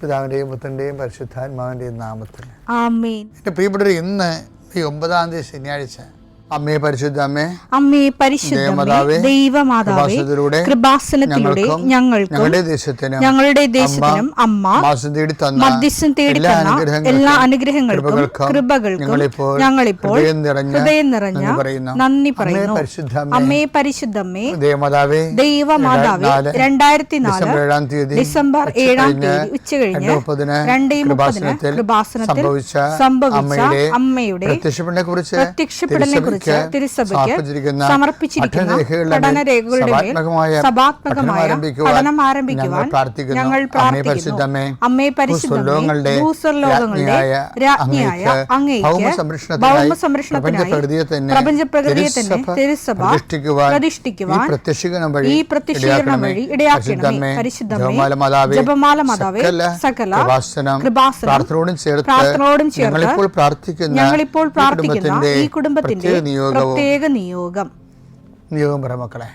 പിതാവിൻ്റെയും പുത്രൻ്റെയും പരിശുദ്ധാത്മാവിൻ്റെയും നാമത്തിൽ ആമേൻ. എൻ്റെ പ്രിയപ്പെട്ടവർ, ഇന്ന് ഈ 9-ാം തീയതി ശനിയാഴ്ച അമ്മേ പരിശുദ്ധ അമ്മേ, അമ്മേ പരിശുദ്ധമേ, ദൈവമാതാവേ, കൃപാസനത്തിലൂടെ ഞങ്ങളുടെ ദേശത്തിനും അമ്മ മധ്യസ്ഥം തേടി തന്ന എല്ലാ അനുഗ്രഹങ്ങൾക്കും കൃപകൾക്കും ഞങ്ങളിപ്പോൾ ഹൃദയം നിറഞ്ഞ നന്ദി പറയുന്നു. അമ്മേ പരിശുദ്ധമേ, ദൈവമാതാവേ, 2004 ഡിസംബർ 7-ാം തീയതി ഉച്ചകഴിഞ്ഞ് 2:30 കൃപാസനത്തിൽ സംഭവിച്ച അമ്മയുടെ പ്രത്യക്ഷപ്പെടലിനെ കുറിച്ച് തിരുസഭയ്ക്ക് സമർപ്പിച്ചിരിക്കുന്ന പഠനരേഖകളുടെ സഭാത്മകമായ പഠനം ആരംഭിക്കുവാൻ ഞങ്ങൾ പ്രാർത്ഥിക്കുന്നു. അമ്മേ പരിശുദ്ധമേ, ഭൂസ്വർലോകങ്ങളുടെ രാജ്ഞിയായ അങ്ങേയ്ക്ക് ഭൗമസംരക്ഷണത്തിനായി പ്രപഞ്ചപ്രകൃതിയെ തന്നെ തിരുസഭ പ്രതിഷ്ഠിക്കുവാൻ ഈ പ്രത്യക്ഷീകരണം വഴി ഇടയാക്കണമേ. പരിശുദ്ധമേ, ജപമാല മാതാവേ, സകല കൃപാസനം പ്രാർത്ഥനയോടും ചേർത്ത് ഞങ്ങളിപ്പോൾ പ്രാർത്ഥിക്കുന്ന ഈ കുടുംബത്തിന്റെ പ്രത്യേക നിയോഗം പറ മക്കളെ.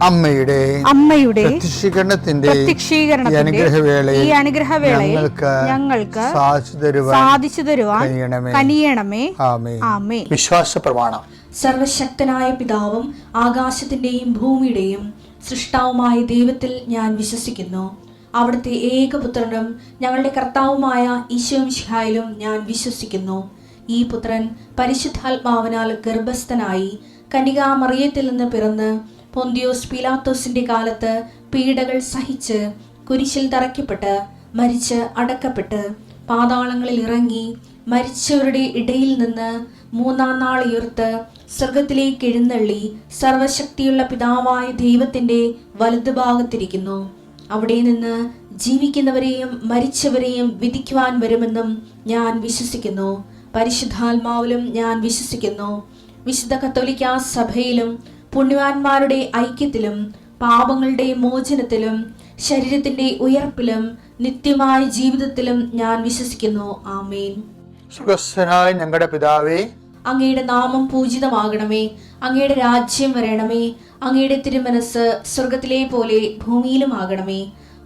അമ്മയുടെ പ്രത്യക്ഷീകരണത്തിന്റെ ഈ അനുഗ്രഹവേളയിൽ ഞങ്ങൾക്ക് സാധിച്ചു തരുവാൻ കനിയണമേ. ആമേൻ. വിശ്വാസ പ്രമാണം. സർവശക്തനായ പിതാവും ആകാശത്തിന്റെയും ഭൂമിയുടെയും സൃഷ്ടാവുമായ ദൈവത്തിൽ ഞാൻ വിശ്വസിക്കുന്നു. അവിടുത്തെ ഏകപുത്രനും ഞങ്ങളുടെ കർത്താവുമായ ഈശോമിശിഹായിലും ഞാൻ വിശ്വസിക്കുന്നു. ഈ പുത്രൻ പരിശുദ്ധാത്മാവിനാൽ ഗർഭസ്ഥനായി കന്യകാമറിയത്തിൽ നിന്ന് പിറന്ന് പൊന്തിയോസ് പീലാത്തോസിന്റെ കാലത്ത് പീഡകൾ സഹിച്ച് കുരിശിൽ തറയ്ക്കപ്പെട്ട് മരിച്ച് അടക്കപ്പെട്ട് പാതാളങ്ങളിൽ ഇറങ്ങി മരിച്ചവരുടെ ഇടയിൽ നിന്ന് 3-ാം നാൾ ഉയർത്ത് സ്വർഗത്തിലേക്ക് എഴുന്നള്ളി സർവശക്തിയുള്ള പിതാവായ ദൈവത്തിന്റെ വലതുഭാഗത്തിരിക്കുന്നു. അവിടെ നിന്ന് ജീവിക്കുന്നവരെയും മരിച്ചവരെയും വിധിക്കുവാൻ വരുമെന്നും ഞാൻ വിശ്വസിക്കുന്നു. പരിശുദ്ധാത്മാവിലും ഞാൻ വിശ്വസിക്കുന്നു. വിശുദ്ധ കത്തോലിക്കാ സഭയിലും പുണ്യവാന്മാരുടെ ഐക്യത്തിലും പാപങ്ങളുടെ മോചനത്തിലും ശരീരത്തിന്റെ ഉയർപ്പിലും നിത്യമായ ജീവിതത്തിലും ഞാൻ വിശ്വസിക്കുന്നു. ആമേൻ. സുഖസ്ഥനായ ഞങ്ങളുടെ പിതാവേ, അങ്ങയുടെ നാമം പൂജിതമാകണമേ. അങ്ങയുടെ രാജ്യം വരണമേ. അങ്ങയുടെ തിരുമനസ് സ്വർഗത്തിലെ പോലെ ഭൂമിയിലും ആകണമേ.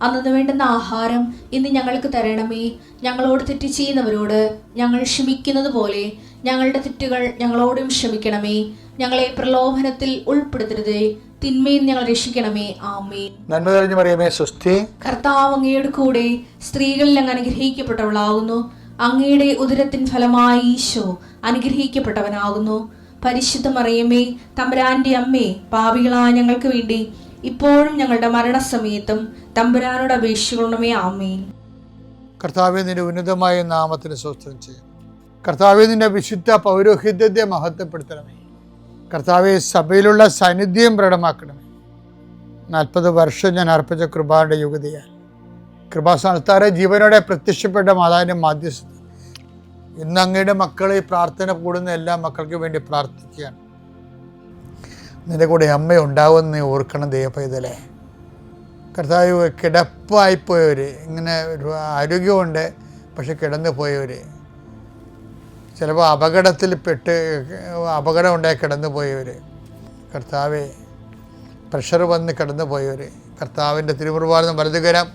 അന്നു വേണ്ടുന്ന ആഹാരം ഇന്ന് ഞങ്ങൾക്ക് തരണമേ. ഞങ്ങളോട് തെറ്റ് ചെയ്യുന്നവരോട് ഞങ്ങൾ ക്ഷമിക്കുന്നത് പോലെ ഞങ്ങളുടെ തെറ്റുകൾ ഞങ്ങളോടും ക്ഷമിക്കണമേ. ഞങ്ങളെ പ്രലോഭനത്തിൽ ഉൾപ്പെടുത്തരുതേ, തിന്മയിൽ ഞങ്ങൾ രക്ഷിക്കണമേ. ആമേൻ. നന്മ നിറഞ്ഞ മറിയമേ, സ്വസ്തി. കർത്താവ് അങ്ങയുടെ കൂടെ സ്ത്രീകളിൽ അങ്ങ് അനുഗ്രഹിക്കപ്പെട്ടവളാകുന്നു. അങ്ങയുടെ ഉദരത്തിൻ ഫലമായി ഈശോ അനുഗ്രഹിക്കപ്പെട്ടവനാകുന്നു. പരിശുദ്ധ മറിയമേ, തമ്പുരാന്റെ അമ്മേ, പാപികളായ ഞങ്ങൾക്ക് വേണ്ടി ഇപ്പോഴും ഞങ്ങളുടെ മരണസമയത്തും തമ്പുരാനോട് അപേക്ഷിക്കണമേ. ആമേൻ. കർത്താവേ, നിന്റെ ഉന്നതമായ നാമത്തിന് സ്തോത്രം ചെയ്യും. കർത്താവേ, നിന്റെ വിശുദ്ധ പൗരോഹിത്യത്തെ മഹത്വപ്പെടുത്തണമേ. കർത്താവെ, സഭയിലുള്ള സാന്നിധ്യം പ്രകടമാക്കണമേ. 40 വർഷം ഞാൻ അർപ്പിച്ച കൃപാന്റെ യുഗതിയാൽ കൃപാസ്ഥാനത്താറെ ജീവനോടെ പ്രത്യക്ഷപ്പെട്ട മാതാവിന്റെ മാധ്യസ്ഥത ഇന്ന് അങ്ങയുടെ മക്കളെ പ്രാർത്ഥന കൂടുന്ന എല്ലാ മക്കൾക്ക് വേണ്ടി പ്രാർത്ഥിക്കുകയാണ്. നിന്റെ കൂടെ അമ്മ ഉണ്ടാവുമെന്ന് ഓർക്കണം ദൈവപൈതലേ. കർത്താവ്, കിടപ്പായിപ്പോയവർ, ഇങ്ങനെ ഒരു ആരോഗ്യമുണ്ട് പക്ഷെ കിടന്നു പോയവർ, ചിലപ്പോൾ അപകടം ഉണ്ടായി കിടന്നു പോയവർ, കർത്താവെ പ്രഷർ വന്ന് കിടന്നു പോയവർ, കർത്താവിൻ്റെ തിരുമുറുവാർന്ന വലതുകരം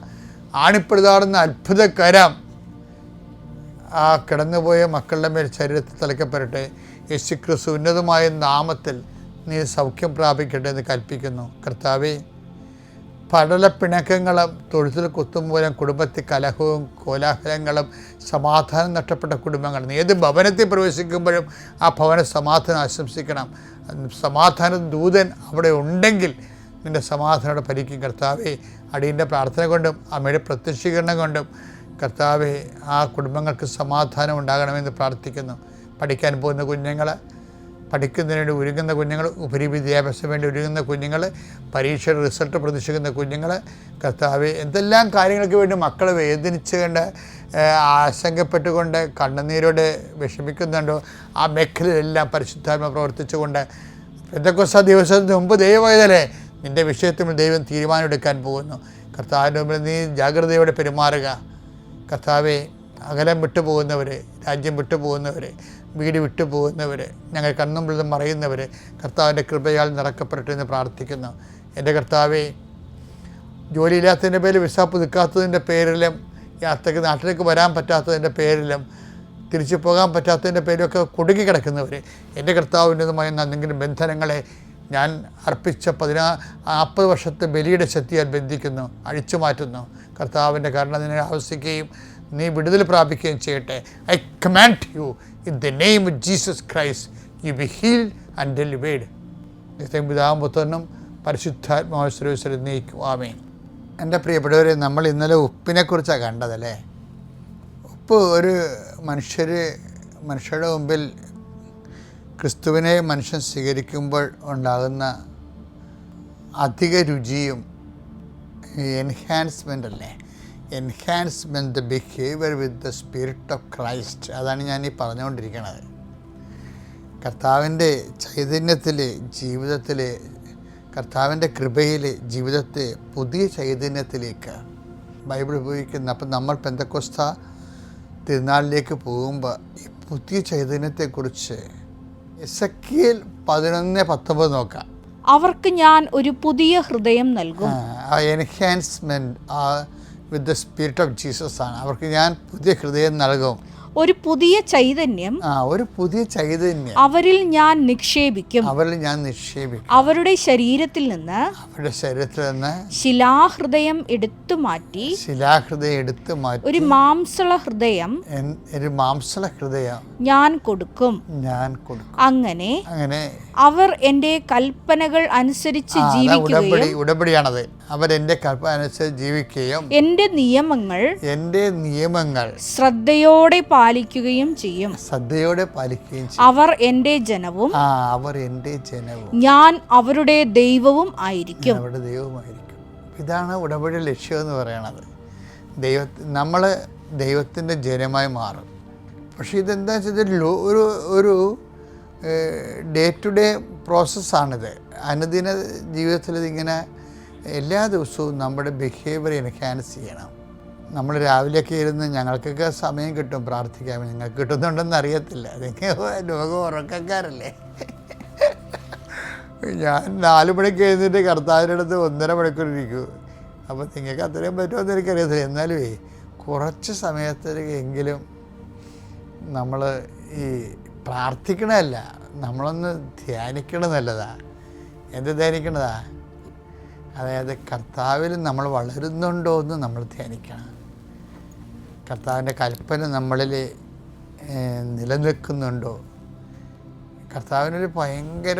ആണിപ്പെടുതാടുന്ന അത്ഭുതകരം ആ കിടന്നുപോയ മക്കളുടെ മേൽ ശരീരത്തിൽ തലയ്ക്കപ്പെടട്ടെ. യേശുക്രിസ്തു ഉന്നതമായ നാമത്തിൽ നീ സൗഖ്യം പ്രാപിക്കട്ടെ എന്ന് കൽപ്പിക്കുന്നു. കർത്താവെ, പടലപ്പിണക്കങ്ങളും തൊഴുത്തിൽ കുത്തുമൂലം കുടുംബത്തിൽ കലഹവും കോലാഹലങ്ങളും സമാധാനം നഷ്ടപ്പെട്ട കുടുംബങ്ങൾ. നീ ഏത് ഭവനത്തിൽ പ്രവേശിക്കുമ്പോഴും ആ ഭവന സമാധാനം ആശംസിക്കണം. സമാധാന ദൂതൻ അവിടെ ഉണ്ടെങ്കിൽ നിൻ്റെ സമാധാനോടെ ഭരിക്കും. കർത്താവേ, അടിയൻ്റെ പ്രാർത്ഥന കൊണ്ടും അമ്മയുടെ പ്രത്യക്ഷീകരണം കൊണ്ടും കർത്താവേ, ആ കുടുംബങ്ങൾക്ക് സമാധാനം ഉണ്ടാകണമെന്ന് പ്രാർത്ഥിക്കുന്നു. പഠിക്കാൻ പോകുന്ന കുഞ്ഞുങ്ങൾ, പഠിക്കുന്നതിന് വേണ്ടി ഒരുങ്ങുന്ന കുഞ്ഞുങ്ങൾ, ഉപരിവിദ്യാഭ്യാസം വേണ്ടി ഒരുങ്ങുന്ന കുഞ്ഞുങ്ങൾ, പരീക്ഷയുടെ റിസൾട്ട് പ്രതീക്ഷിക്കുന്ന കുഞ്ഞുങ്ങൾ, കർത്താവെ, എന്തെല്ലാം കാര്യങ്ങൾക്ക് വേണ്ടി മക്കൾ വേദനിച്ചുകൊണ്ട് ആശങ്കപ്പെട്ടുകൊണ്ട് കണ്ണുനീരോടെ വിഷമിക്കുന്നുണ്ടോ ആ മേഖലയിലെല്ലാം പരിശുദ്ധാത്മ പ്രവർത്തിച്ചുകൊണ്ട് പെന്തക്കോസ്താ ദിവസത്തിന് മുമ്പ് ദൈവമായതല്ലേ നിൻ്റെ വിഷയത്തിൽ ദൈവം തീരുമാനമെടുക്കാൻ പോകുന്നു. കർത്താവിൻ്റെ മുമ്പിൽ നീ ജാഗ്രതയോടെ പെരുമാറുക. കർത്താവെ, അകലം വിട്ടുപോകുന്നവർ, രാജ്യം വിട്ടുപോകുന്നവർ, വീട് വിട്ടുപോകുന്നവർ, ഞങ്ങൾ കണ്ണുമ്പിൽ നിന്ന് മറയുന്നവർ കർത്താവിൻ്റെ കൃപയാൽ നിറക്കപ്പെടട്ടെ എന്ന് പ്രാർത്ഥിക്കുന്നു. എൻ്റെ കർത്താവെ, ജോലിയില്ലാത്തതിൻ്റെ പേരിൽ വിസ പുതുക്കാത്തതിൻ്റെ പേരിലും യാത്രയ്ക്ക് നാട്ടിലേക്ക് വരാൻ പറ്റാത്തതിൻ്റെ പേരിലും തിരിച്ചു പോകാൻ പറ്റാത്തതിൻ്റെ പേരിലൊക്കെ കുടുങ്ങി കിടക്കുന്നവർ എൻ്റെ കർത്താവിൻ്റെതുമായ എന്തെങ്കിലും ബന്ധനങ്ങളെ ഞാൻ അർപ്പിച്ച 40 വർഷത്തെ ബലിയുടെ ശക്തിയാൽ ബന്ധിക്കുന്നു, അഴിച്ചു മാറ്റുന്നു. കർത്താവിൻ്റെ കരുണ നിന്നെ ആവശ്യിക്കുകയും നീ വിടുതൽ പ്രാപിക്കുകയും ചെയ്യട്ടെ. I command you in the name of Jesus Christ, you be healed and delivered. പിതാവും പുത്രനും പരിശുദ്ധാത്മാവിശ്വരേശ്വരൻ നീക്കും. ആമേൻ. എൻ്റെ പ്രിയപ്പെട്ടവരെ, നമ്മൾ ഇന്നലെ ഉപ്പിനെക്കുറിച്ചാണ് കണ്ടതല്ലേ. ഉപ്പ് ഒരു മനുഷ്യരുടെ മുമ്പിൽ ക്രിസ്തുവിനെ മനുഷ്യൻ സ്വീകരിക്കുമ്പോൾ ഉണ്ടാകുന്ന അധിക രുചിയും എൻഹാൻസ്മെൻ്റ് അല്ലേ, enhancement the behaviour with the spirit of Christ. അതാണ് ഞാൻ ഈ പറഞ്ഞുകൊണ്ടിരിക്കുന്നത്. കർത്താവിൻ്റെ ചൈതന്യത്തിൽ ജീവിതത്തിൽ, കർത്താവിൻ്റെ കൃപയിൽ ജീവിതത്തെ പുതിയ ചൈതന്യത്തിലേക്ക് ബൈബിൾ ഉപയോഗിക്കുന്ന. അപ്പം നമ്മൾ പെന്തക്കോസ്താ തിരുനാളിലേക്ക് പോകുമ്പോൾ ഈ പുതിയ ചൈതന്യത്തെക്കുറിച്ച് എസെക്കിയേൽ 11:19 നോക്കാം. അവർക്ക് ഞാൻ ഒരു പുതിയ ഹൃദയം നൽകും. Enhancement with the spirit of Jesus ആണ്. അവർക്ക് ഞാൻ പുതിയ ഹൃദയം നൽകും. ഒരു പുതിയ ചൈതന്യം, ഒരു പുതിയ ചൈതന്യം അവരിൽ ഞാൻ നിക്ഷേപിക്കും. അവരുടെ ശരീരത്തിൽ നിന്ന് ശിലാഹൃദയം എടുത്തു മാറ്റി ഒരു മാംസള ഹൃദയം ഞാൻ കൊടുക്കും. അങ്ങനെ അവർ എൻ്റെ കൽപ്പനകൾ അനുസരിച്ച് ജീവിക്കുകയും, ഉടമ്പടിയാണത്, അവരെന്റെ കൽപ്പന അനുസരിച്ച് ജീവിക്കുകയും എൻ്റെ നിയമങ്ങൾ ശ്രദ്ധയോടെ പാലിക്കുകയും ചെയ്യും. അവർ എൻ്റെ ജനവും ഞാൻ അവരുടെ ദൈവവും ആയിരിക്കും. ഇതാണ് ഉടമ്പടിയുടെ ലക്ഷ്യം എന്ന് പറയുന്നത്. നമ്മൾ ദൈവത്തിൻ്റെ ജനമായി മാറും. പക്ഷേ ഇതെന്താ വെച്ചാൽ ഒരു ഡേ ടു ഡേ പ്രോസസ്സാണിത്. അനുദിന ജീവിതത്തിൽ ഇതിങ്ങനെ എല്ലാ ദിവസവും നമ്മുടെ ബിഹേവിയർ എൻഹാൻസ് ചെയ്യണം. നമ്മൾ രാവിലെയൊക്കെ ഇരുന്ന് ഞങ്ങൾക്കൊക്കെ സമയം കിട്ടും പ്രാർത്ഥിക്കാൻ. നിങ്ങൾക്ക് കിട്ടുന്നുണ്ടെന്ന് അറിയത്തില്ല, അതൊക്കെ ലോകം ഉറക്കക്കാരല്ലേ. ഞാൻ 4 മണിക്ക് എഴുന്നിട്ട് കർത്താവിൻ്റെ അടുത്ത് 1.5 മണിക്കൂർ ഇരിക്കും. അപ്പോൾ നിങ്ങൾക്ക് അത്രയും പറ്റുമെന്ന് എനിക്കറിയത്തില്ല. എന്നാലും കുറച്ച് സമയത്തേക്കെങ്കിലും നമ്മൾ ഈ പ്രാർത്ഥിക്കണമല്ല, നമ്മളൊന്ന് ധ്യാനിക്കണം. നല്ലതാണ്. എന്ത് ധ്യാനിക്കണതാ? അതായത് കർത്താവിൽ നമ്മൾ വളരുന്നുണ്ടോ എന്ന് നമ്മൾ ധ്യാനിക്കണം. കർത്താവിൻ്റെ കൽപ്പന നമ്മളിൽ നിലനിൽക്കുന്നുണ്ടോ? കർത്താവിനൊരു ഭയങ്കര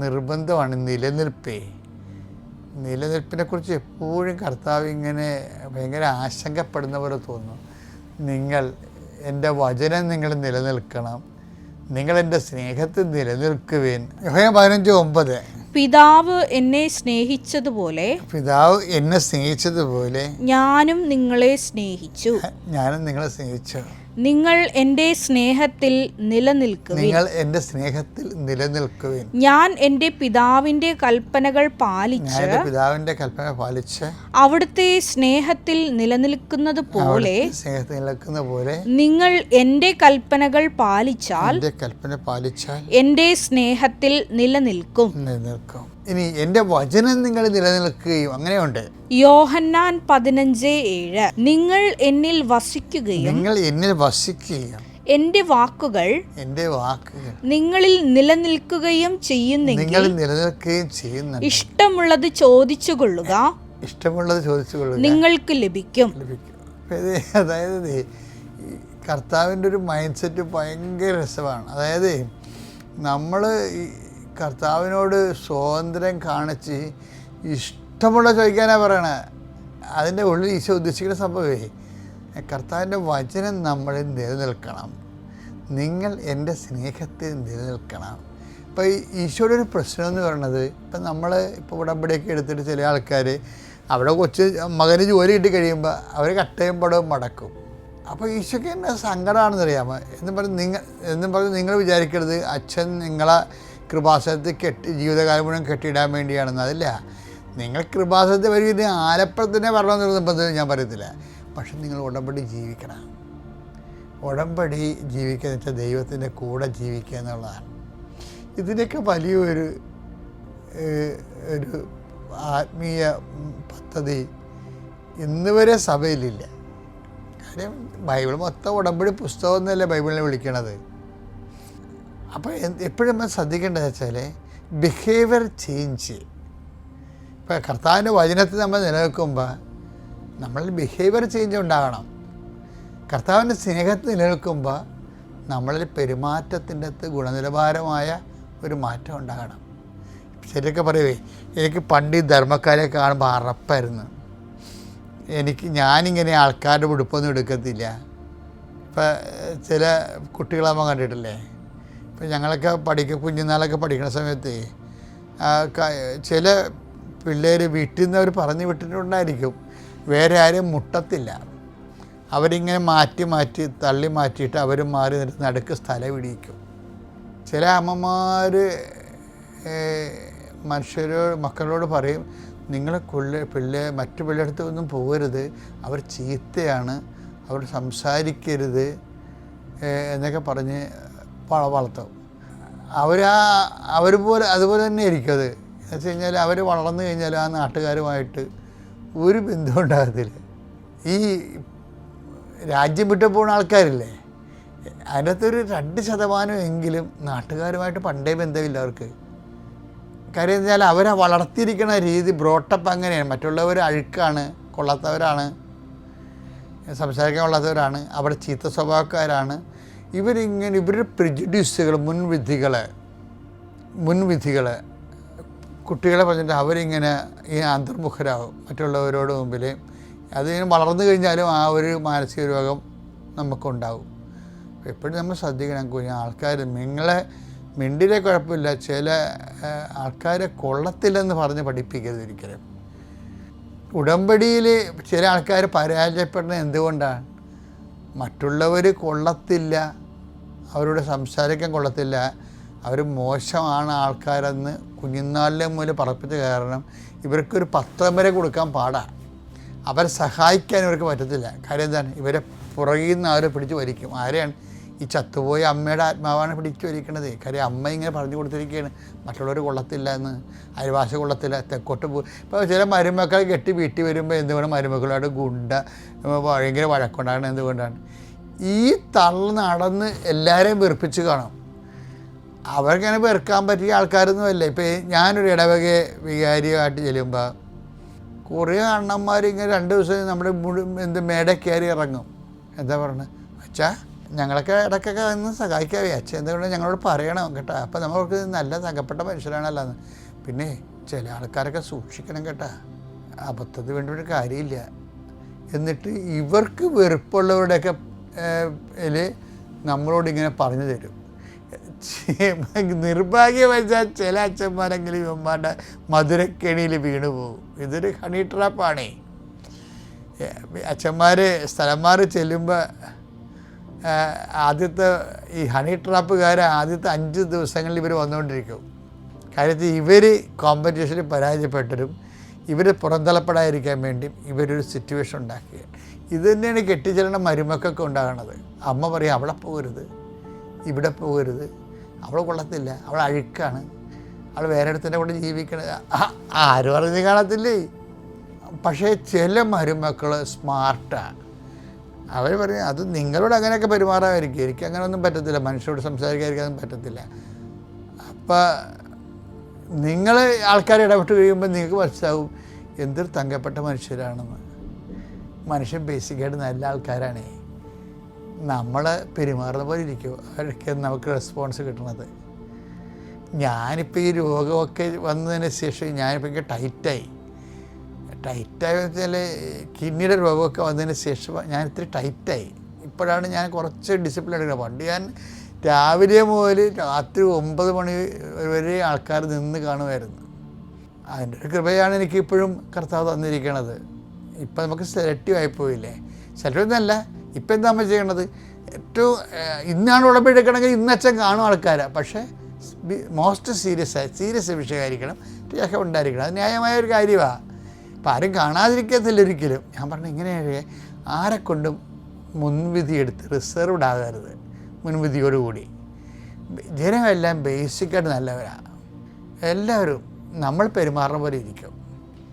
നിർബന്ധമാണ് നിലനിൽപ്പിനെക്കുറിച്ച് എപ്പോഴും കർത്താവ് ഇങ്ങനെ ഭയങ്കര ആശങ്കപ്പെടുന്ന പോലെ തോന്നുന്നു. എൻ്റെ വചനം നിങ്ങൾ നിലനിൽക്കണം, നിങ്ങൾ എൻ്റെ സ്നേഹത്തിൽ നിലനിൽക്കുവേൻ. യോഹന്നാൻ 15:9. പിതാവ് എന്നെ സ്നേഹിച്ചതുപോലെ ഞാനും നിങ്ങളെ സ്നേഹിച്ചു. നിങ്ങൾ എൻ്റെ സ്നേഹത്തിൽ നിലനിൽക്കുവിൻ. ഞാൻ എൻ്റെ പിതാവിൻ്റെ കൽപ്പനകൾ പാലിച്ച് അവിടുത്തെ സ്നേഹത്തിൽ നിലനിൽക്കുന്നത് പോലെ നിങ്ങൾ എൻ്റെ കൽപ്പനകൾ പാലിച്ചാൽ എൻ്റെ സ്നേഹത്തിൽ നിലനിൽക്കും. ഇനി എൻ്റെ വചനം നിങ്ങൾ നിലനിൽക്കുകയും, അങ്ങനെയുണ്ട്. യോഹന്നാൻ 15:7. നിങ്ങൾ എന്നിൽ വസിക്കുകയും എൻ്റെ വാക്കുകൾ നിങ്ങളിൽ നിലനിൽക്കുകയും ചെയ്യുന്നെങ്കിൽ ഇഷ്ടമുള്ളത് ചോദിച്ചുകൊള്ളുക, ഇഷ്ടമുള്ളത് ചോദിച്ചു കൊള്ളുക, നിങ്ങൾക്ക് ലഭിക്കും. അതായത് ഈ കർത്താവിൻ്റെ ഒരു മൈൻഡ് സെറ്റ് ഭയങ്കര രസമാണ്. അതായത് നമ്മൾ ഈ കർത്താവിനോട് സ്വാതന്ത്ര്യം കാണിച്ച് ഇഷ്ടമുള്ള ചോദിക്കാനാണ് പറയണത്. അതിൻ്റെ ഉള്ളിൽ ഈശോ ഉദ്ദേശിക്കുന്ന സംഭവമേ, കർത്താവിൻ്റെ വചനം നമ്മളിൽ നിലനിൽക്കണം, നിങ്ങൾ എൻ്റെ സ്നേഹത്തിൽ നിലനിൽക്കണം. ഇപ്പോൾ ഈശോയുടെ ഒരു പ്രശ്നം എന്ന് പറയുന്നത്, ഇപ്പം നമ്മൾ ഇപ്പോൾ ഉടമ്പടിയൊക്കെ എടുത്തിട്ട് ചില ആൾക്കാർ അവിടെ മകന് ജോലി കിട്ടി കഴിയുമ്പോൾ അവർ കട്ടയും പടവും മടക്കും. അപ്പോൾ ഈശോയ്ക്ക് എന്നെ സങ്കടമാണെന്ന് അറിയാമോ എന്നും പറഞ്ഞ് നിങ്ങൾ വിചാരിക്കരുത് അച്ഛൻ നിങ്ങളെ കൃപാസനത്തിൽ ജീവിതകാലം മുഴുവൻ കെട്ടിയിടാൻ വേണ്ടിയാണെന്ന്. അതില്ല, നിങ്ങൾ കൃപാസനത്തിൽ വരും ആലപ്പുറത്തിനെ വരണമെന്ന് നിർബന്ധം ഞാൻ പറയത്തില്ല. പക്ഷെ നിങ്ങൾ ഉടമ്പടി ജീവിക്കണം. ഉടമ്പടി ജീവിക്കുക എന്ന് വെച്ചാൽ ദൈവത്തിൻ്റെ കൂടെ ജീവിക്കുക എന്നുള്ളതാണ്. ഇതിനൊക്കെ വലിയൊരു ആത്മീയ പദ്ധതി ഇന്ന് വരെ സഭയിലില്ല. കാര്യം ബൈബിൾ മൊത്തം ഉടമ്പടി പുസ്തകം എന്നല്ലേ ബൈബിളിനെ വിളിക്കണത്. അപ്പോൾ എപ്പോഴും നമ്മൾ ശ്രദ്ധിക്കേണ്ടതെന്ന് വെച്ചാൽ ബിഹേവിയർ ചേഞ്ച്. ഇപ്പോൾ കർത്താവിൻ്റെ വചനത്തിൽ നമ്മൾ നിലനിൽക്കുമ്പോൾ നമ്മളിൽ ബിഹേവിയർ ചേഞ്ച് ഉണ്ടാകണം. കർത്താവിൻ്റെ സ്നേഹത്തിൽ നിലനിൽക്കുമ്പോൾ നമ്മളിൽ പെരുമാറ്റത്തിൻ്റെ അകത്ത് ഗുണനിലവാരമായ ഒരു മാറ്റം ഉണ്ടാകണം. ശരിയൊക്കെ പറയുവേ, എനിക്ക് പണ്ട് ഈ ധർമ്മക്കാരെ കാണുമ്പോൾ അറപ്പായിരുന്നു. ഞാനിങ്ങനെ ആൾക്കാരുടെ ഉടുപ്പൊന്നും എടുക്കത്തില്ല. ഇപ്പം ചില കുട്ടികളാകുമ്പോൾ കണ്ടിട്ടില്ലേ, ഇപ്പം ഞങ്ങളൊക്കെ കുഞ്ഞുനാളൊക്കെ പഠിക്കുന്ന സമയത്ത് ചില പിള്ളേർ വീട്ടിൽ നിന്ന് അവർ പറഞ്ഞു വിട്ടിട്ടുണ്ടായിരിക്കും, വേറെ ആരും മുട്ടത്തില്ല. അവരിങ്ങനെ മാറ്റി തള്ളി മാറ്റിയിട്ട് അവർ മാറി നിന്നിട്ട് നടുക്ക് സ്ഥലം ഇടിയിക്കും. ചില അമ്മമാർ മക്കളോട് പറയും, നിങ്ങൾ മറ്റു പിള്ളേരുടെ ഒന്നും പോകരുത്, അവർ ചീത്തയാണ്, അവർ സംസാരിക്കരുത് എന്നൊക്കെ പറഞ്ഞ് വളർത്തും. അതുപോലെ തന്നെ ആയിരിക്കും അത്. എന്ന് വെച്ച് കഴിഞ്ഞാൽ അവർ വളർന്നു കഴിഞ്ഞാൽ ആ നാട്ടുകാരുമായിട്ട് ഒരു ബന്ധം ഉണ്ടാകത്തില്ല. ഈ രാജ്യം വിട്ടു പോകുന്ന ആൾക്കാരില്ലേ, അതിൻ്റെ അകത്തൊരു 2% നാട്ടുകാരുമായിട്ട് പണ്ടേ ബന്ധമില്ല അവർക്ക്. കാര്യം എന്ന് വെച്ചാൽ അവരെ വളർത്തിയിരിക്കുന്ന രീതി ബ്രോട്ടപ്പ് അങ്ങനെയാണ്. മറ്റുള്ളവർ അഴുക്കാണ്, കൊള്ളാത്തവരാണ്, സംസാരിക്കാൻ കൊള്ളാത്തവരാണ്, അവിടെ ചീത്ത സ്വഭാവക്കാരാണ്. ഇവരുടെ പ്രിജുഡ്യൂസുകൾ, മുൻവിധികൾ കുട്ടികളെ പറഞ്ഞിട്ട് അവരിങ്ങനെ ഈ അന്തർമുഖരാകും മറ്റുള്ളവരോട് മുമ്പിൽ. അതിങ്ങനെ വളർന്നു കഴിഞ്ഞാലും ആ ഒരു മാനസിക രോഗം നമുക്കുണ്ടാകും. എപ്പോഴും നമ്മൾ ശ്രദ്ധിക്കണം. ആൾക്കാർ നിങ്ങളെ മിണ്ടിലെ കുഴപ്പമില്ല, ചില ആൾക്കാരെ കൊള്ളത്തില്ലെന്ന് പറഞ്ഞ് പഠിപ്പിക്കരുത് ഒരിക്കലും. ഉടമ്പടിയിൽ ചില ആൾക്കാർ പരാജയപ്പെടുന്നത് എന്തുകൊണ്ടാണ്? മറ്റുള്ളവർ കൊള്ളത്തില്ല, അവരോട് സംസാരിക്കാൻ കൊള്ളത്തില്ല, അവർ മോശമാണ് ആൾക്കാരെന്ന് കുഞ്ഞുനാളിലെ മുതൽ പറപ്പിച്ച കാരണം ഇവർക്കൊരു പത്രം വരെ കൊടുക്കാൻ പാടാണ്. അവരെ സഹായിക്കാൻ ഇവർക്ക് പറ്റത്തില്ല. കാര്യം എന്താണ്? ഇവരെ പുറകിൽ നിന്ന് അവരെ പിടിച്ച് വലിക്കും. ആരെയാണ്? ഈ ചത്തുപോയ അമ്മയുടെ ആത്മാവാണ് പിടിച്ചു വലിക്കണത്. കാര്യം അമ്മ ഇങ്ങനെ പറഞ്ഞു കൊടുത്തിരിക്കുകയാണ്, മറ്റുള്ളവർ കൊള്ളത്തില്ല എന്ന്, അയൽവാസി കൊള്ളത്തില്ല, തെക്കോട്ട് ഇപ്പോൾ ചില മരുമക്കൾ കെട്ടി വീട്ടിൽ വരുമ്പോൾ എന്തുകൊണ്ട് മരുമക്കളോട് ഭയങ്കര വഴക്കുണ്ടാകണം? എന്തുകൊണ്ടാണ്? ഈ തള്ളു നടന്ന് എല്ലാവരെയും വെറുപ്പിച്ച് കാണും. അവർക്കങ്ങനെ വെറുക്കാൻ പറ്റിയ ആൾക്കാരൊന്നുമല്ല. ഇപ്പോൾ ഞാനൊരു ഇടവക വികാരിയായിട്ട് ചെല്ലുമ്പോൾ കുറേ അണ്ണന്മാരിങ്ങനെ 2 ദിവസം നമ്മുടെ മേട കയറി ഇറങ്ങും. എന്താ പറയുന്നത്? അച്ഛാ ഞങ്ങളൊക്കെ ഇടയ്ക്കൊക്കെ ഒന്ന് സഹായിക്കാവേ, അച്ഛൻ എന്തുകൊണ്ട് ഞങ്ങളോട് പറയണം കേട്ടോ, അപ്പോൾ നമ്മൾക്ക് നല്ല തകപ്പെട്ട മനുഷ്യരാണല്ലോ എന്ന്. പിന്നെ ചില ആൾക്കാരൊക്കെ സൂക്ഷിക്കണം കേട്ടോ, അബദ്ധത്തിന് വേണ്ടി ഒരു കാര്യമില്ല. എന്നിട്ട് ഇവർക്ക് വെറുപ്പുള്ളവരുടെയൊക്കെ നമ്മളോട് ഇങ്ങനെ പറഞ്ഞു തരും. നിർഭാഗ്യവശാൽ ചില അച്ഛന്മാരെങ്കിലും ഇവന്മാരുടെ മധുരക്കെണിയിൽ വീണു പോകും. ഇതൊരു ഹണി ട്രാപ്പാണേ. അച്ഛന്മാർ സ്ഥലം മാറി ചെല്ലുമ്പോൾ ആദ്യത്തെ ഈ ഹണി ട്രാപ്പുകാർ ആദ്യത്തെ 5 ദിവസങ്ങളിൽ ഇവർ വന്നുകൊണ്ടിരിക്കും. കാര്യത്തിൽ ഇവർ കോമ്പറ്റീഷനിൽ പരാജയപ്പെട്ടരും ഇവർ പുറന്തള്ളപ്പെടാതിരിക്കാൻ വേണ്ടി ഇവരൊരു സിറ്റുവേഷൻ ഉണ്ടാക്കുക. ഇത് തന്നെയാണ് കെട്ടിച്ചെല്ലുന്ന മരുമക്കൊക്കെ ഉണ്ടാകണത്. അമ്മ പറയും അവിടെ പോകരുത്, ഇവിടെ പോകരുത്, അവൾ കൊള്ളത്തില്ല, അവൾ അഴുക്കാണ്, അവൾ വേറെ അടുത്തിൻ്റെ കൂടെ ജീവിക്കണത്. ആരും അറിഞ്ഞ് കാണത്തില്ലേ. പക്ഷേ ചില മരുമക്കൾ സ്മാർട്ടാണ്. അവർ പറയും അത് നിങ്ങളോട് അങ്ങനെയൊക്കെ പെരുമാറാമായിരിക്കും, എനിക്ക് അങ്ങനെയൊന്നും പറ്റത്തില്ല, മനുഷ്യരോട് സംസാരിക്കാതിരിക്കാനൊന്നും പറ്റത്തില്ല. അപ്പം നിങ്ങൾ ആൾക്കാർ ഇടപെട്ട് കഴിയുമ്പോൾ നിങ്ങൾക്ക് മനസ്സിലാവും എന്തൊരു തങ്കപ്പെട്ട മനുഷ്യരാണെന്ന്. മനുഷ്യൻ ബേസിക്കായിട്ട് നല്ല ആൾക്കാരാണേ. നമ്മൾ പെരുമാറുന്ന പോലെ ഇരിക്കും അവർക്ക് നമുക്ക് റെസ്പോൺസ് കിട്ടുന്നത്. ഞാനിപ്പോൾ ഈ രോഗമൊക്കെ വന്നതിന് ശേഷം ഞാനിപ്പോൾ എനിക്ക് ടൈറ്റായി വെച്ചാൽ കിഡ്നിയുടെ രോഗമൊക്കെ വന്നതിന് ശേഷം ഞാൻ ഇത്തിരി ടൈറ്റായി. ഇപ്പോഴാണ് ഞാൻ കുറച്ച് ഡിസിപ്ലിൻ എടുക്കുന്നത്. പണ്ട് ഞാൻ രാവിലെ മുതൽ രാത്രി 9 മണി വരെ ആൾക്കാർ നിന്ന് കാണുമായിരുന്നു. അതിൻ്റെ ഒരു കൃപയാണ് എനിക്കിപ്പോഴും കർത്താവ് തന്നിരിക്കണത്. ഇപ്പം നമുക്ക് സെലക്റ്റീവ് ആയിപ്പോയില്ലേ. സെലക്റ്റീവ് എന്നല്ല, ഇപ്പം എന്താ നമ്മൾ ചെയ്യണത്, ഏറ്റവും ഇന്നാണ് ഉടമ്പെടുക്കണമെങ്കിൽ ഇന്നച്ഛൻ കാണും ആൾക്കാരാണ്. പക്ഷേ മോസ്റ്റ് സീരിയസ് വിഷയമായിരിക്കണം, രേഖ ഉണ്ടായിരിക്കണം. അത് ന്യായമായ ഒരു കാര്യമാണ്. അപ്പം ആരും കാണാതിരിക്കത്തില്ല ഒരിക്കലും. ഞാൻ പറഞ്ഞു ഇങ്ങനെ ആരെക്കൊണ്ടും മുൻവിധി എടുത്ത് റിസർവ്ഡ് ആകരുത്. മുൻവിധിയോടുകൂടി ജനമെല്ലാം ബേസിക്കായിട്ട് നല്ലവരാണ്. എല്ലാവരും നമ്മൾ പെരുമാറുന്ന പോലെ ഇരിക്കും.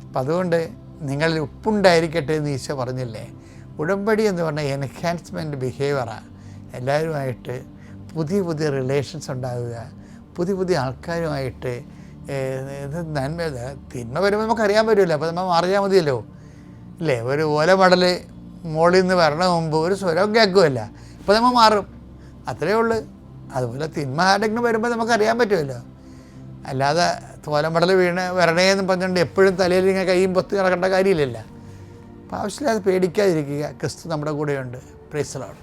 അപ്പം അതുകൊണ്ട് നിങ്ങളിൽ ഉപ്പുണ്ടായിരിക്കട്ടെ എന്ന് ഈശോ പറഞ്ഞില്ലേ. ഉടമ്പടി എന്ന് പറഞ്ഞാൽ എൻഹാൻസ്മെൻറ്റ് ബിഹേവിയറാണ്. എല്ലാവരുമായിട്ട് പുതിയ റിലേഷൻസ് ഉണ്ടാവുക, പുതിയ ആൾക്കാരുമായിട്ട് നന്മ. തിന്മ വരുമ്പോൾ നമുക്കറിയാൻ പറ്റില്ല, അപ്പോൾ നമ്മൾ അറിയാൻ മതിയല്ലോ ഇല്ലേ. ഒരു ഓലമടൽ മുകളിൽ നിന്ന് വരണ മുമ്പ് ഒരു സ്വരം കേൾക്കുമല്ല, അപ്പോൾ നമ്മൾ മാറും, അത്രയേ ഉള്ളൂ. അതുപോലെ തിന്മ ആരെങ്കിലും വരുമ്പോൾ നമുക്കറിയാൻ പറ്റുമല്ലോ. അല്ലാതെ തോലമടൽ വരണേന്ന് പറഞ്ഞുകൊണ്ട് എപ്പോഴും തലയിൽ ഇങ്ങനെ കൈയും പൊത്തി നടക്കേണ്ട കാര്യമില്ലല്ല. അപ്പോൾ ആവശ്യമില്ലാതെ പേടിക്കാതിരിക്കുക. ക്രിസ്തു നമ്മുടെ കൂടെയുണ്ട്. Praise the lord.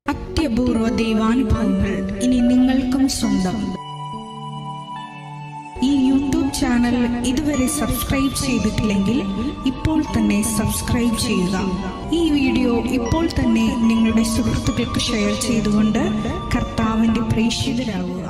അത്യപൂർവ ദൈവാനുഭവങ്ങൾ ഇനി നിങ്ങൾക്കും സ്വന്തം. ഈ യൂട്യൂബ് ചാനൽ ഇതുവരെ സബ്സ്ക്രൈബ് ചെയ്തിട്ടില്ലെങ്കിൽ ഇപ്പോൾ തന്നെ സബ്സ്ക്രൈബ് ചെയ്യുക. ഈ വീഡിയോ ഇപ്പോൾ തന്നെ നിങ്ങളുടെ സുഹൃത്തുക്കൾക്ക് ഷെയർ ചെയ്തുകൊണ്ട് കർത്താവിൻ്റെ പ്രേക്ഷിതരാകുക.